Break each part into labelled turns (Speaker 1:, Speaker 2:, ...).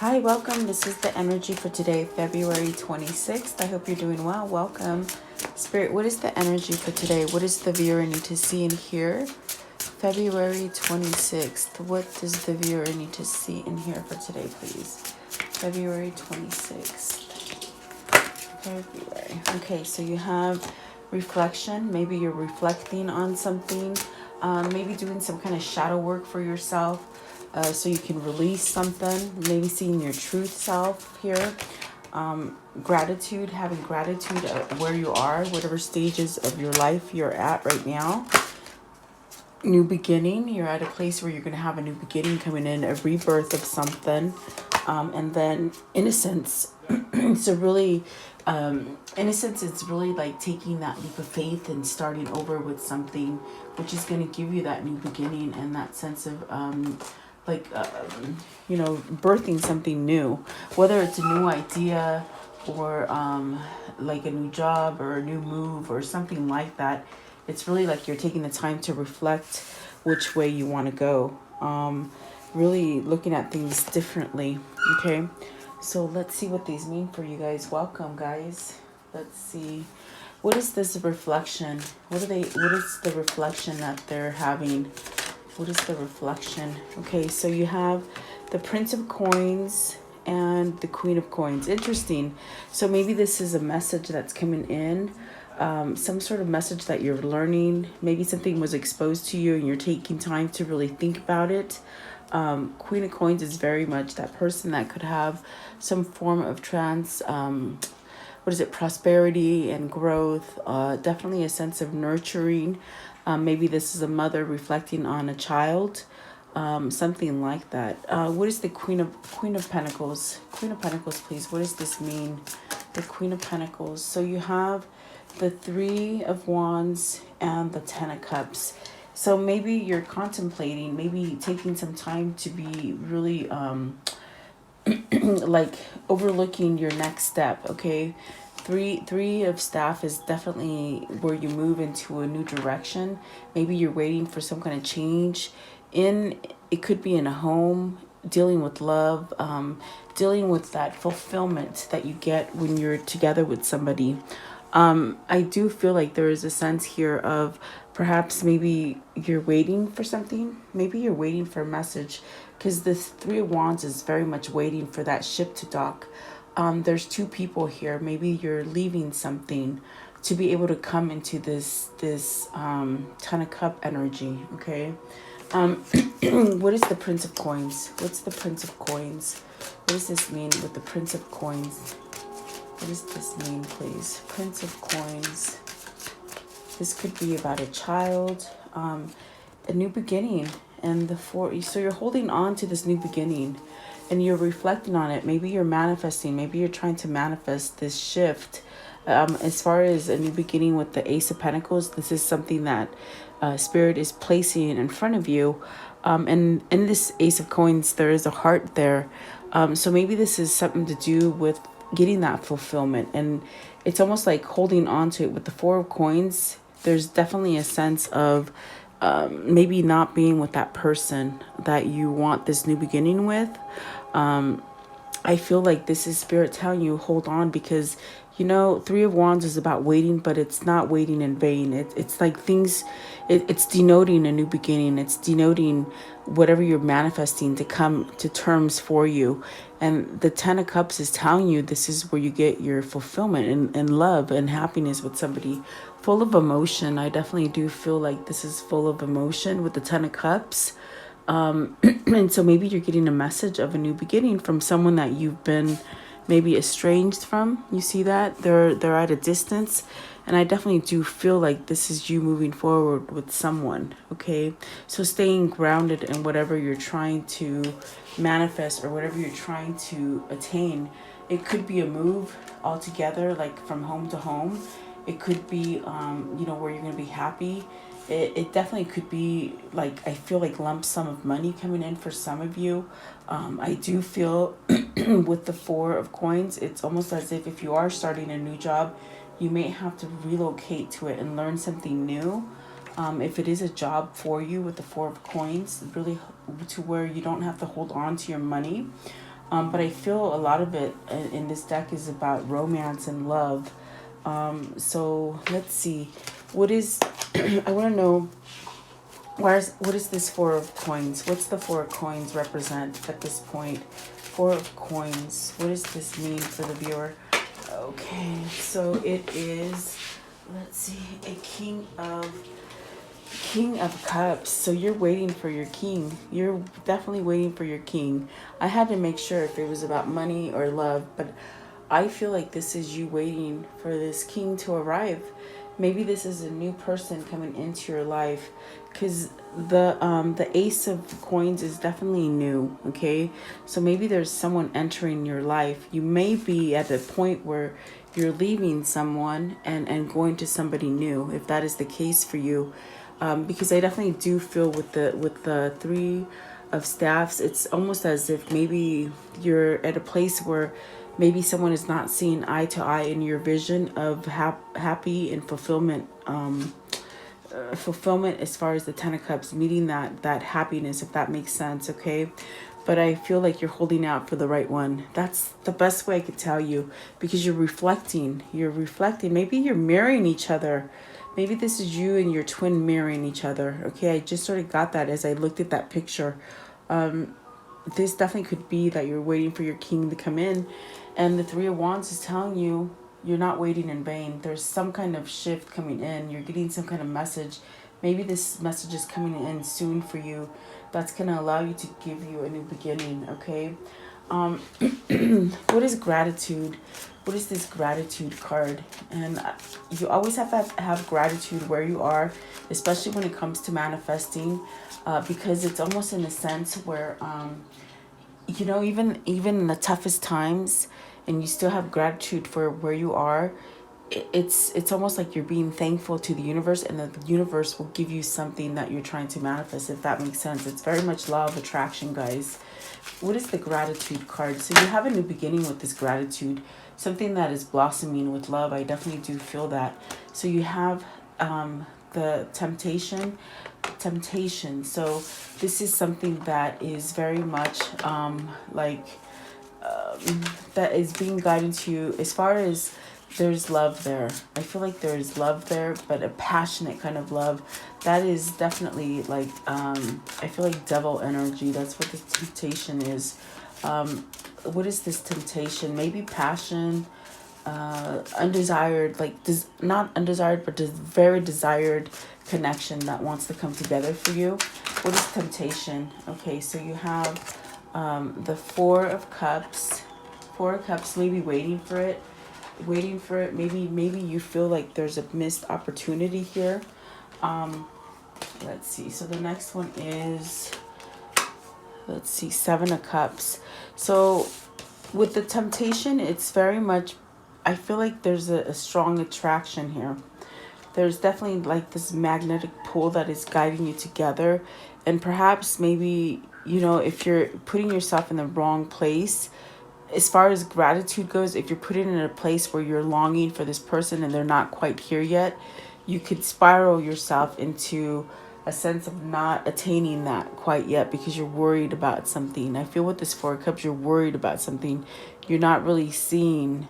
Speaker 1: Hi, welcome. This is the energy for today, February 26th. I hope you're doing well. Welcome. Spirit, what is the energy for today? What does the viewer need to see and hear? February 26th. What does the viewer need to see and hear for today, please? February 26th. February. Okay, so you have reflection. Maybe you're reflecting on something. Maybe doing some kind of shadow work for yourself. So you can release something, maybe seeing your truth self here. Gratitude, having gratitude at where you are, whatever stages of your life you're at right now. New beginning, you're at a place where you're going to have a new beginning coming in, a rebirth of something. And then innocence. So really, innocence is really like taking that leap of faith and starting over with something, which is going to give you that new beginning and that sense of birthing something new, whether it's a new idea or like a new job or a new move or something like that. It's really like you're taking the time to reflect which way you want to go. Really looking at things differently. Okay, so let's see what these mean for you guys. Welcome, guys. Let's see. What is this reflection? What is the reflection that they're having? What is the reflection? Okay, so you have the Prince of Coins and the Queen of Coins. Interesting. So maybe this is a message that's coming in, some sort of message that you're learning. Maybe something was exposed to you and you're taking time to really think about it. Queen of Coins is very much that person that could have some form of prosperity and growth, definitely a sense of nurturing. Maybe this is a mother reflecting on a child, something like that. What is the Queen of Pentacles? Queen of Pentacles, please. What does this mean? The Queen of Pentacles. So you have the Three of Wands and the Ten of Cups. So maybe you're contemplating, maybe taking some time to be really like overlooking your next step. Okay, three of staff is definitely where you move into a new direction. Maybe you're waiting for some kind of change in, it could be in a home, dealing with love, dealing with that fulfillment that you get when you're together with somebody. I do feel like there is a sense here of perhaps maybe you're waiting for something. Maybe you're waiting for a message, because this Three of Wands is very much waiting for that ship to dock. There's two people here. Maybe you're leaving something to be able to come into this Ten of Cup energy. Okay. What is the Prince of Coins? What's the Prince of Coins? What does this mean with the Prince of Coins? What does this mean, please? Prince of Coins. This could be about a child, a new beginning, and the four. So you're holding on to this new beginning, and you're reflecting on it. Maybe you're manifesting. Maybe you're trying to manifest this shift. As far as a new beginning with the Ace of Pentacles, this is something that Spirit is placing in front of you. And in this Ace of Coins, there is a heart there. So maybe this is something to do with getting that fulfillment. And it's almost like holding on to it with the Four of Coins. There's definitely a sense of maybe not being with that person that you want this new beginning with. I feel like this is Spirit telling you, hold on, because, Three of Wands is about waiting, but it's not waiting in vain. It's like things, it's denoting a new beginning. It's denoting whatever you're manifesting to come to terms for you. And the Ten of Cups is telling you this is where you get your fulfillment and love and happiness with somebody. Full of emotion. I definitely do feel like this is full of emotion with the Ten of Cups. And so maybe you're getting a message of a new beginning from someone that you've been maybe estranged from. You see that? They're at a distance. And I definitely do feel like this is you moving forward with someone. Okay. So staying grounded in whatever you're trying to manifest or whatever you're trying to attain. It could be a move altogether, like from home to home. It could be, where you're going to be happy. It definitely could be like, I feel like lump sum of money coming in for some of you. I do feel with the Four of Coins, it's almost as if you are starting a new job, you may have to relocate to it and learn something new. If it is a job for you with the Four of Coins, really to where you don't have to hold on to your money. But I feel a lot of it in this deck is about romance and love. So let's see. What is, I want to know, what is this Four of Coins? What's the Four of Coins represent at this point? Four of Coins. What does this mean for the viewer? Okay, so it is, let's see, a King of Cups. So you're waiting for your king. You're definitely waiting for your king. I had to make sure if it was about money or love, but I feel like this is you waiting for this king to arrive. Maybe this is a new person coming into your life, because the Ace of Coins is definitely new. Okay, so maybe there's someone entering your life. You may be at a point where you're leaving someone and going to somebody new, if that is the case for you. Because I definitely do feel with the Three of Staffs, it's almost as if maybe you're at a place where maybe someone is not seeing eye to eye in your vision of happy and fulfillment. Fulfillment as far as the Ten of Cups, meeting that happiness, if that makes sense. Okay, but I feel like you're holding out for the right one. That's the best way I could tell you, because you're reflecting. Maybe you're mirroring each other. Maybe this is you and your twin mirroring each other. Okay, I just sort of got that as I looked at that picture. This definitely could be that you're waiting for your king to come in, and the Three of Wands is telling you you're not waiting in vain. There's some kind of shift coming in. You're getting some kind of message. Maybe this message is coming in soon for you. That's going to allow you to give you a new beginning, okay? What is gratitude? What is this gratitude card? And you always have to have gratitude where you are, especially when it comes to manifesting, because it's almost in a sense where, even in the toughest times, and you still have gratitude for where you are, it's almost like you're being thankful to the universe, and that the universe will give you something that you're trying to manifest, if that makes sense. It's very much law of attraction, guys. What is the gratitude card? So you have a new beginning with this gratitude, something that is blossoming with love. I definitely do feel that. So you have the temptation. So this is something that is very much that is being guided to you, as far as there's love there. I feel like there's love there, but a passionate kind of love. That is definitely like, I feel like devil energy. That's what the temptation is. What is this temptation? Maybe passion, undesired, not undesired, but just very desired connection that wants to come together for you. What is temptation? Okay, so you have the Four of Cups. Maybe waiting for it. Maybe you feel like there's a missed opportunity here. Let's see. So the next one is, let's see, Seven of Cups. So with the temptation, it's very much, I feel like there's a strong attraction here. There's definitely like this magnetic pull that is guiding you together. And perhaps maybe, if you're putting yourself in the wrong place, as far as gratitude goes, if you're putting in a place where you're longing for this person and they're not quite here yet, you could spiral yourself into a sense of not attaining that quite yet, because you're worried about something. I feel with this Four of Cups, you're worried about something. You're not really seeing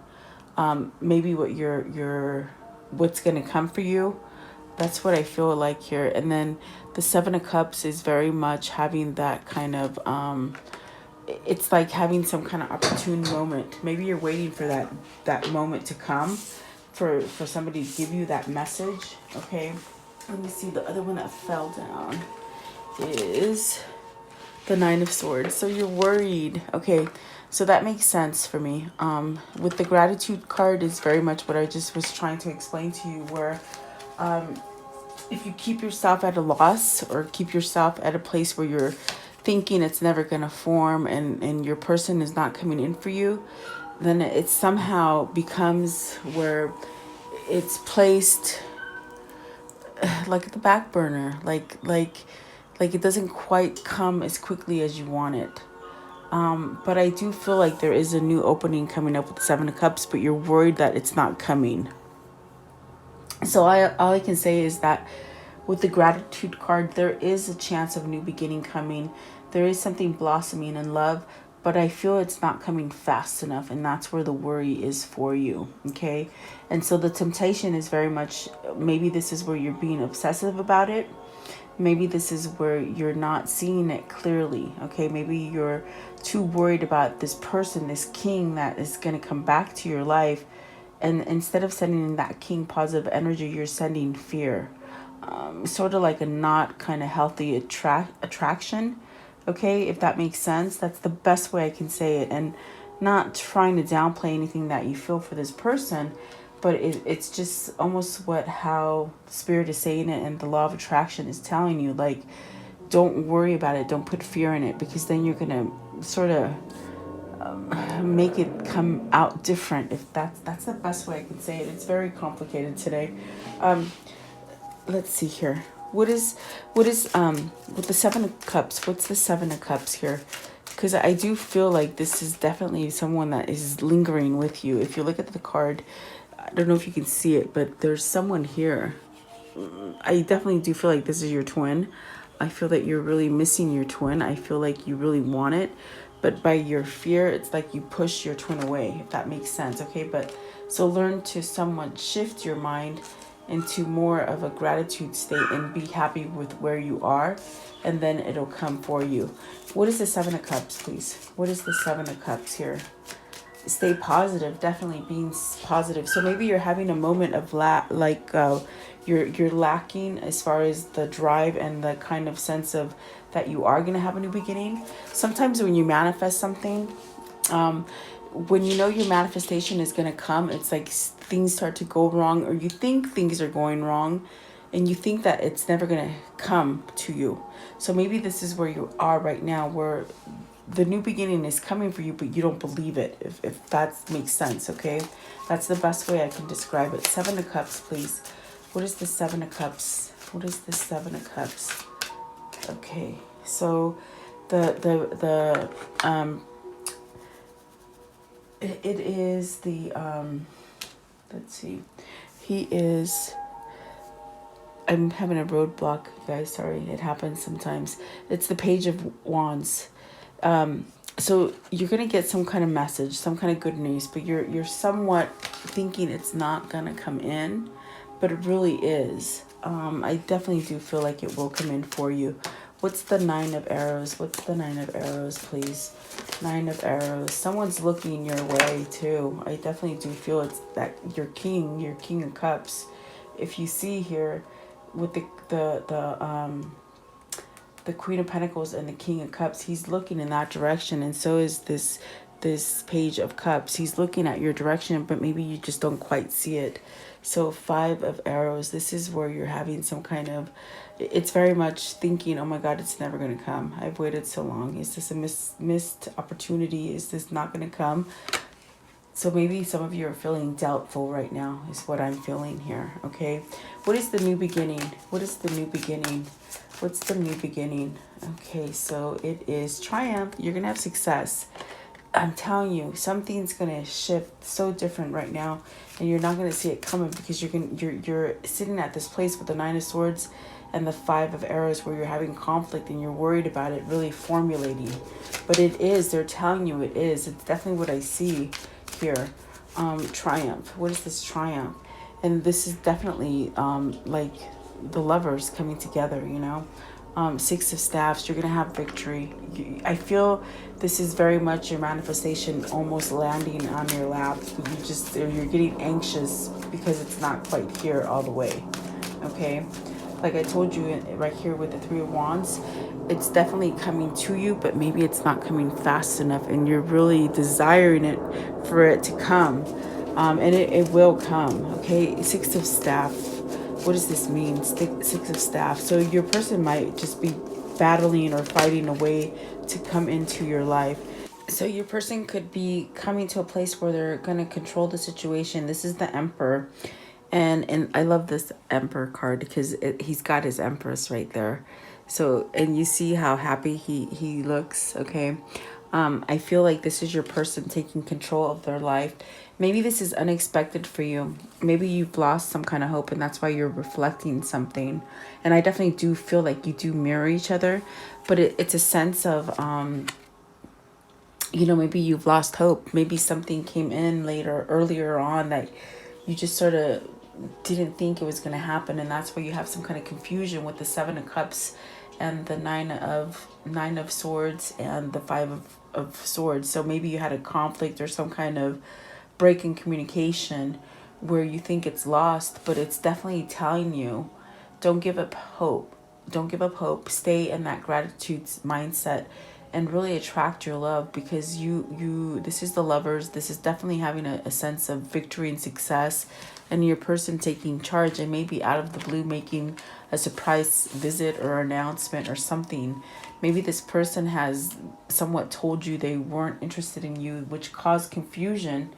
Speaker 1: maybe what's going to come for you. That's what I feel like here. And then the Seven of Cups is very much having that kind of, it's like having some kind of opportune moment. Maybe you're waiting for that moment to come, for somebody to give you that message. Okay, let me see. The other one that fell down is the Nine of Swords. So you're worried. Okay, so that makes sense for me. With the gratitude card is very much what I just was trying to explain to you, where if you keep yourself at a loss, or keep yourself at a place where you're thinking it's never going to form, and your person is not coming in for you, then it somehow becomes where it's placed like at the back burner, like it doesn't quite come as quickly as you want it. But I do feel like there is a new opening coming up with the Seven of Cups, but you're worried that it's not coming. So all I can say is that with the gratitude card, there is a chance of new beginning coming. There is something blossoming in love, but I feel it's not coming fast enough, and that's where the worry is for you, okay? And so the temptation is very much, maybe this is where you're being obsessive about it. Maybe this is where you're not seeing it clearly, okay? Maybe you're too worried about this person, this king that is going to come back to your life. And instead of sending that king positive energy, you're sending fear. Sort of like a not kind of healthy attraction, okay? If that makes sense, that's the best way I can say it. And not trying to downplay anything that you feel for this person, but it's just almost how spirit is saying it, and the law of attraction is telling you, like, don't worry about it, don't put fear in it, because then you're gonna sort of make it come out different. If that's the best way I can say it. It's very complicated today. Let's see here. What is with the Seven of Cups? What's the Seven of Cups here? Because I do feel like this is definitely someone that is lingering with you. If you look at the card, I don't know if you can see it, but there's someone here. I definitely do feel like this is your twin. I feel that you're really missing your twin. I feel like you really want it, but by your fear, it's like you push your twin away, if that makes sense, okay? But so learn to somewhat shift your mind into more of a gratitude state and be happy with where you are, and then it'll come for you. What is the Seven of Cups, please? What is the Seven of Cups here? Stay positive, definitely being positive. So maybe you're having a moment of you're lacking as far as the drive and the kind of sense of that you are going to have a new beginning. Sometimes when you manifest something, when you know your manifestation is going to come, it's like things start to go wrong, or you think things are going wrong, and you think that it's never going to come to you. So maybe this is where you are right now, where the new beginning is coming for you, but you don't believe it, if that makes sense, okay? That's the best way I can describe it. Seven of Cups, please. What is the Seven of Cups? What is the Seven of Cups? Okay, so it is the, let's see, he is, I'm having a roadblock, guys, sorry, it happens sometimes. It's the Page of Wands. So you're going to get some kind of message, some kind of good news, but you're somewhat thinking it's not going to come in, but it really is. I definitely do feel like it will come in for you. What's the Nine of Arrows? What's the Nine of Arrows, please? Nine of Arrows. Someone's looking your way too. I definitely do feel it's that your King of Cups. If you see here with the Queen of Pentacles and the King of Cups, he's looking in that direction, and so is this Page of Cups. He's looking at your direction, but maybe you just don't quite see it. So Five of Arrows, this is where you're having some kind of, it's very much thinking, oh my God, it's never going to come. I've waited so long. Is this a missed opportunity? Is this not going to come? So maybe some of you are feeling doubtful right now, is what I'm feeling here, okay? What is the new beginning? What is the new beginning? What's the new beginning? Okay, so it is triumph. You're going to have success. I'm telling you, something's going to shift so different right now, and you're not going to see it coming, because you're sitting at this place with the Nine of Swords and the Five of Arrows, where you're having conflict and you're worried about it really formulating. But it is, they're telling you it is. It's definitely what I see here. Triumph. What is this triumph? And this is definitely like the lovers coming together, you know. Six of Staffs, you're going to have victory. I feel this is very much your manifestation almost landing on your lap. You're getting anxious because it's not quite here all the way, okay? Like I told you right here with the Three of Wands, it's definitely coming to you, but maybe it's not coming fast enough, and you're really desiring it for it to come. And it will come, okay? Six of Staff. What does this mean? Six of Staff. So your person might just be battling or fighting a way to come into your life. So your person could be coming to a place where they're going to control the situation. This is the Emperor. And I love this Emperor card because he's got his Empress right there. So, and you see how happy he looks, okay? I feel like this is your person taking control of their life. Maybe this is unexpected for you. Maybe you've lost some kind of hope, and that's why you're reflecting something. And I definitely do feel like you do mirror each other, but it's a sense of maybe you've lost hope. Maybe something came in earlier on that you just sort of didn't think it was going to happen, and that's where you have some kind of confusion with the Seven of Cups and the Nine of Swords and the Five of Swords. So maybe you had a conflict or some kind of break in communication where you think it's lost, but it's definitely telling you, don't give up hope. Don't give up hope. Stay in that gratitude mindset and really attract your love, because this is the Lovers. This is definitely having a sense of victory and success, and your person taking charge, and maybe out of the blue making a surprise visit or announcement or something. Maybe this person has somewhat told you they weren't interested in you, which caused confusion,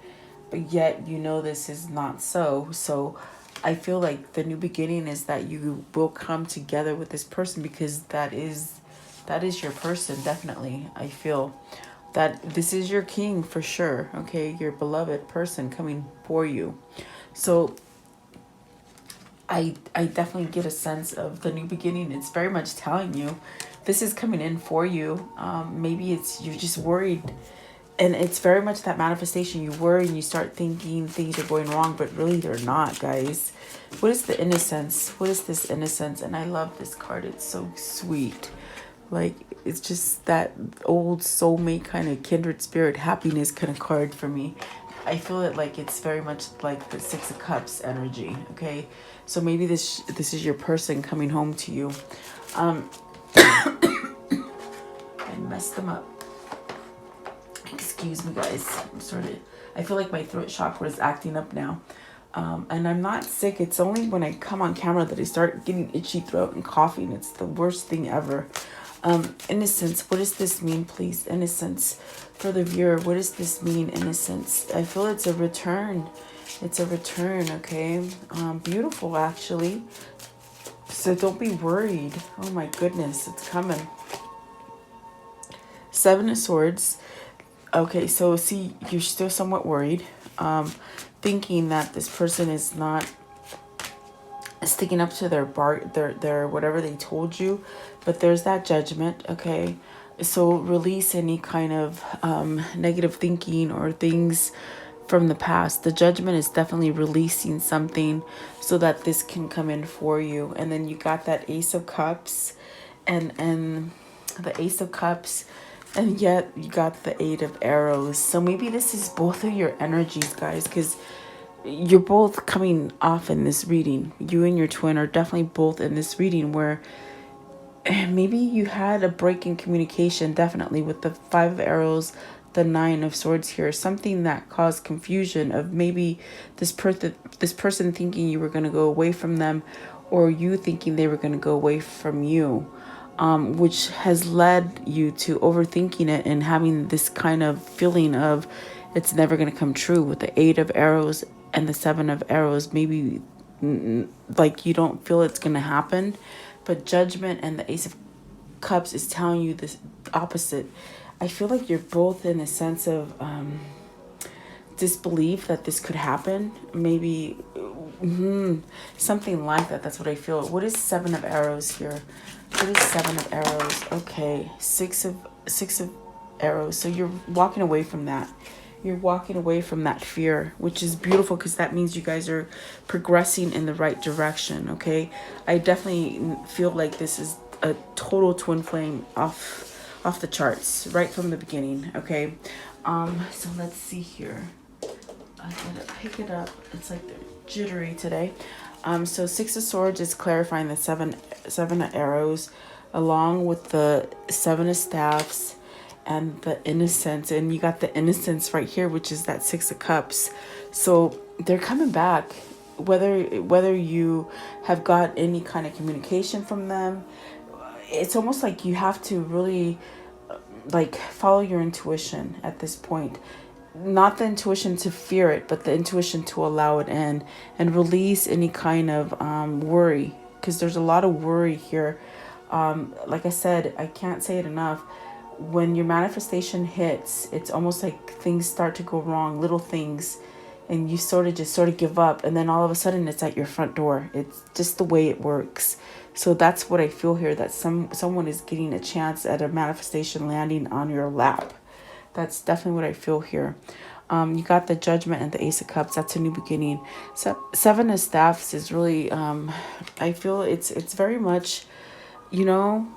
Speaker 1: but yet this is not so. So I feel like the new beginning is that you will come together with this person, because that is your person. Definitely, I feel that this is your king for sure. Okay, your beloved person coming for you. So I definitely get a sense of the new beginning. It's very much telling you this is coming in for you. Maybe you're just worried, and it's very much that manifestation. You worry and you start thinking things are going wrong, but really they're not, guys. What is the innocence? What is this innocence? And I love this card. It's so sweet. Like, it's just that old soulmate kind of kindred spirit happiness kind of card for me. I feel it like it's very much like the Six of Cups energy. Okay, so maybe this is your person coming home to you. I messed them up. Excuse me, guys. I feel like my throat chakra is acting up now. And I'm not sick. It's only when I come on camera that I start getting itchy throat and coughing. It's the worst thing ever. Innocence. What does this mean, please? Innocence. For the viewer, what does this mean, innocence? I feel it's a return. It's a return, okay? Beautiful, actually. So don't be worried. Oh my goodness, it's coming. Seven of Swords. Okay, so see, you're still somewhat worried. Thinking that this person is not sticking up to their whatever they told you, but there's that judgment. Okay, so release any kind of negative thinking or things from the past. The judgment is definitely releasing something so that this can come in for you. And then you got that Ace of Cups and the Ace of Cups, and yet you got the Eight of Arrows. So maybe this is both of your energies, guys, because you're both coming off in this reading. You and your twin are definitely both in this reading where maybe you had a break in communication, definitely with the Five of Arrows, the Nine of Swords here. Something that caused confusion of maybe this person thinking you were going to go away from them, or you thinking they were going to go away from you. Which has led you to overthinking it and having this kind of feeling of it's never going to come true with the Eight of Arrows and the Seven of Arrows. Maybe like you don't feel it's going to happen, but Judgment and the Ace of Cups is telling you this opposite. I feel like you're both in a sense of disbelief that this could happen. Maybe something like that. That's what I feel. What is Seven of Arrows here? What is Seven of Arrows? Okay, six of Arrows. So you're walking away from that. You're walking away from that fear, which is beautiful because that means you guys are progressing in the right direction. Okay, I definitely feel like this is a total twin flame off the charts right from the beginning. Okay, so let's see here. I gotta pick it up. It's like they're jittery today. So Six of Swords is clarifying the seven of Arrows, along with the Seven of Staffs and the Innocence. And you got the Innocence right here, which is that Six of Cups. So they're coming back, whether you have got any kind of communication from them. It's almost like you have to really like follow your intuition at this point. Not the intuition to fear it, but the intuition to allow it in and release any kind of worry, because there's a lot of worry here. Like I said, I can't say it enough. When your manifestation hits, it's almost like things start to go wrong, little things, and you sort of give up, and then all of a sudden it's at your front door. It's just the way it works. So that's what I feel here, that someone is getting a chance at a manifestation landing on your lap. That's definitely what I feel here. You got the Judgment and the Ace of Cups. That's a new beginning. So Seven of Staffs is really, I feel it's very much, you know,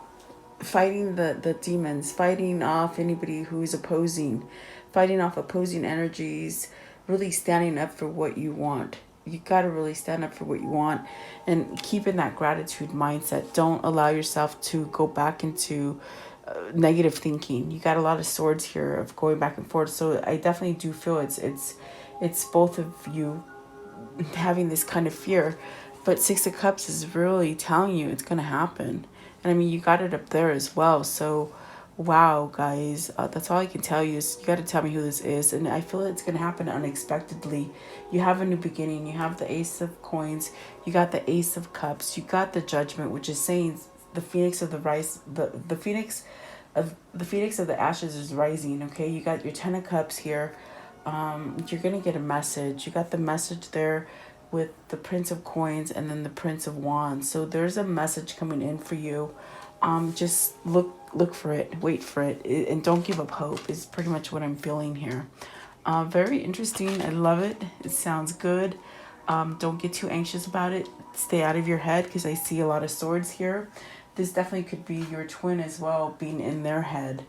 Speaker 1: fighting the demons, fighting off anybody who's opposing, fighting off opposing energies, really standing up for what you want. You got to really stand up for what you want and keep in that gratitude mindset. Don't allow yourself to go back into negative thinking. You got a lot of swords here of going back and forth. So I definitely do feel it's both of you having this kind of fear. But Six of Cups is really telling you it's going to happen. And I mean, you got it up there as well. So, wow, guys, that's all I can tell you is you got to tell me who this is. And I feel it's going to happen unexpectedly. You have a new beginning. You have the Ace of Coins. You got the Ace of Cups. You got the Judgment, which is saying the Phoenix of the rise, the Phoenix of the ashes is rising. Okay, you got your Ten of Cups here. You're gonna get a message. You got the message there with the Prince of Coins and then the Prince of Wands. So there's a message coming in for you. Just look for it, wait for it, and don't give up hope is pretty much what I'm feeling here. Very interesting. I love it. It sounds good. Don't get too anxious about it. Stay out of your head because I see a lot of swords here. This definitely could be your twin as well, being in their head.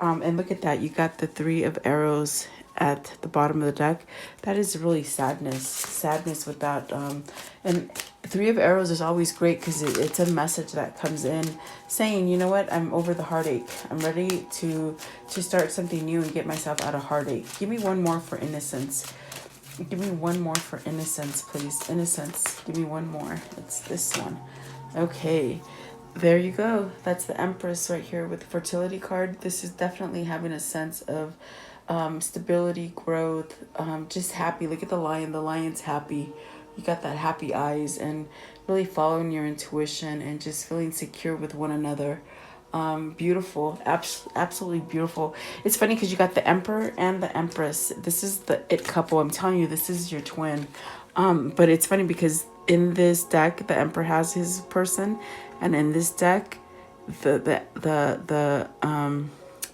Speaker 1: And look at that. You got the Three of Arrows at the bottom of the deck. That is really sadness with that. And Three of Arrows is always great because it's a message that comes in saying, you know what, I'm over the heartache. I'm ready to start something new and get myself out of heartache. Give me one more for innocence. Give me one more for innocence, please. Innocence. Give me one more. It's this one. Okay. There you go. That's the Empress right here with the fertility card. This is definitely having a sense of stability, growth, just happy. Look at the lion. The lion's happy. You got that happy eyes and really following your intuition and just feeling secure with one another. Beautiful. Absolutely beautiful. It's funny because you got the Emperor and the Empress. This is the it couple. I'm telling you, this is your twin. But it's funny because in this deck, the Emperor has his person, and in this deck, the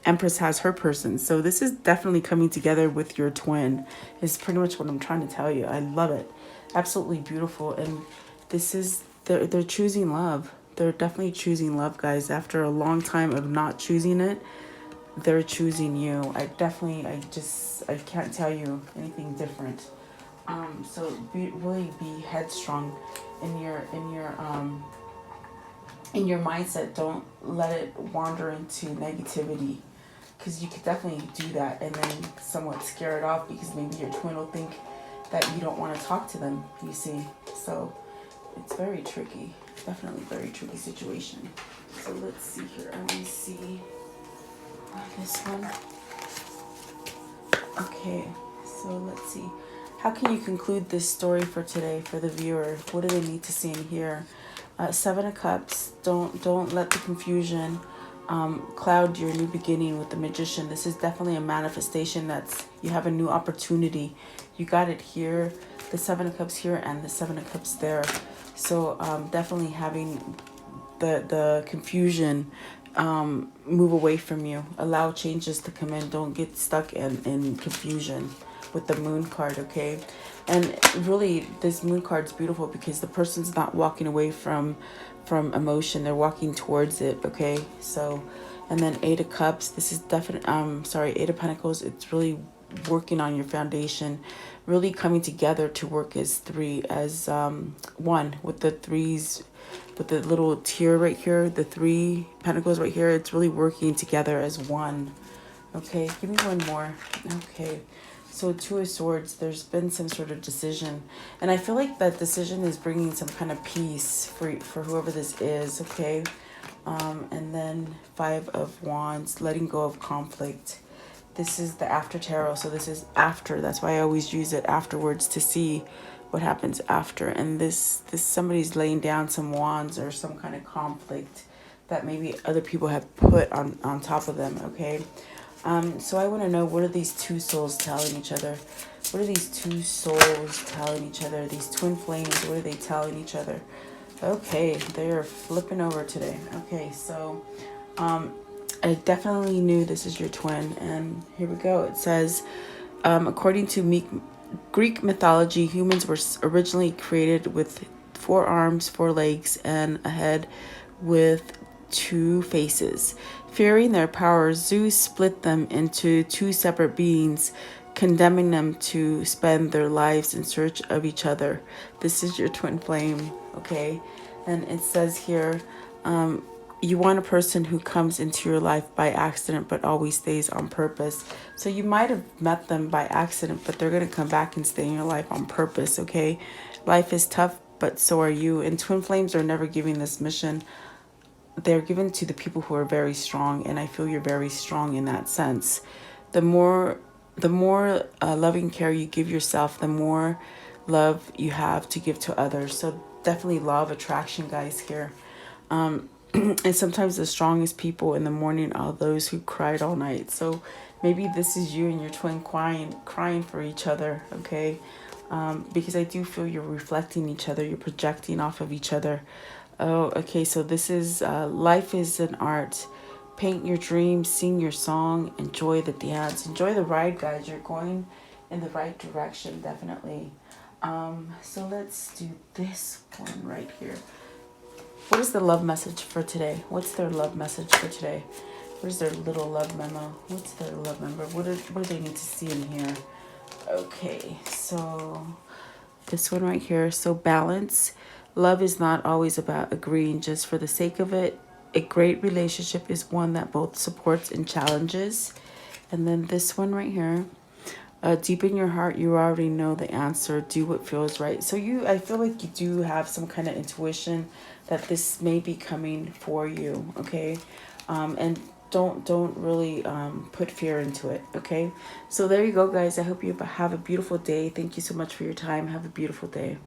Speaker 1: Empress has her person. So this is definitely coming together with your twin. Is pretty much what I'm trying to tell you. I love it. Absolutely beautiful. And this is they're choosing love. They're definitely choosing love, guys. After a long time of not choosing it, they're choosing you. I can't tell you anything different. So really be headstrong in your mindset. Don't let it wander into negativity, because you could definitely do that and then somewhat scare it off because maybe your twin will think that you don't want to talk to them, you see. So it's very tricky. Definitely very tricky situation. So let's see here. I want to see this one. Okay, so let's see. How can you conclude this story for today for the viewer? What do they need to see and hear? Seven of Cups. Don't let the confusion cloud your new beginning with the Magician. This is definitely a manifestation. That's you have a new opportunity. You got it here, the Seven of Cups here and the Seven of Cups there. So definitely having the confusion move away from you. Allow changes to come in. Don't get stuck in confusion with the Moon card, okay? And really, this Moon card's beautiful because the person's not walking away from emotion. They're walking towards it, okay? So, and then Eight of Cups. This is definitely, Eight of Pentacles. It's really working on your foundation, really coming together to work as one with the threes, with the little tier right here, the Three Pentacles right here. It's really working together as one. Okay, give me one more. Okay. So Two of Swords, there's been some sort of decision. And I feel like that decision is bringing some kind of peace for whoever this is, okay? And then Five of Wands, letting go of conflict. This is the after tarot, so this is after. That's why I always use it afterwards to see what happens after. And this somebody's laying down some wands or some kind of conflict that maybe other people have put on top of them, okay? So I want to know, what are these two souls telling each other? What are these two souls telling each other? These twin flames, what are they telling each other? Okay, they are flipping over today. Okay, so I definitely knew this is your twin. And here we go. It says, according to Greek mythology, humans were originally created with 4 arms, 4 legs, and a head with 2 faces. Fearing their power, Zeus split them into 2 separate beings, condemning them to spend their lives in search of each other. This is your twin flame, okay? And it says here, you want a person who comes into your life by accident but always stays on purpose. So you might have met them by accident, but they're going to come back and stay in your life on purpose, okay? Life is tough, but so are you. And twin flames are never giving this mission. They're given to the people who are very strong, and I feel you're very strong in that sense. The more loving care you give yourself, the more love you have to give to others. So definitely law of attraction, guys, here. And sometimes the strongest people in the morning are those who cried all night. So maybe this is you and your twin crying for each other, okay? Because I do feel you're reflecting each other, you're projecting off of each other. Oh, okay, so this is life is an art. Paint your dreams, sing your song, enjoy the dance, enjoy the ride, guys. You're going in the right direction, definitely. So let's do this one right here. What is the love message for today? What's their love message for today? What is their little love memo? What's their love memo? What do they need to see in here? Okay, so this one right here. So balance. Love is not always about agreeing just for the sake of it. A great relationship is one that both supports and challenges. And then this one right here. Deep in your heart, you already know the answer. Do what feels right. So I feel like you do have some kind of intuition that this may be coming for you, okay? And don't really put fear into it, okay? So there you go, guys. I hope you have a beautiful day. Thank you so much for your time. Have a beautiful day.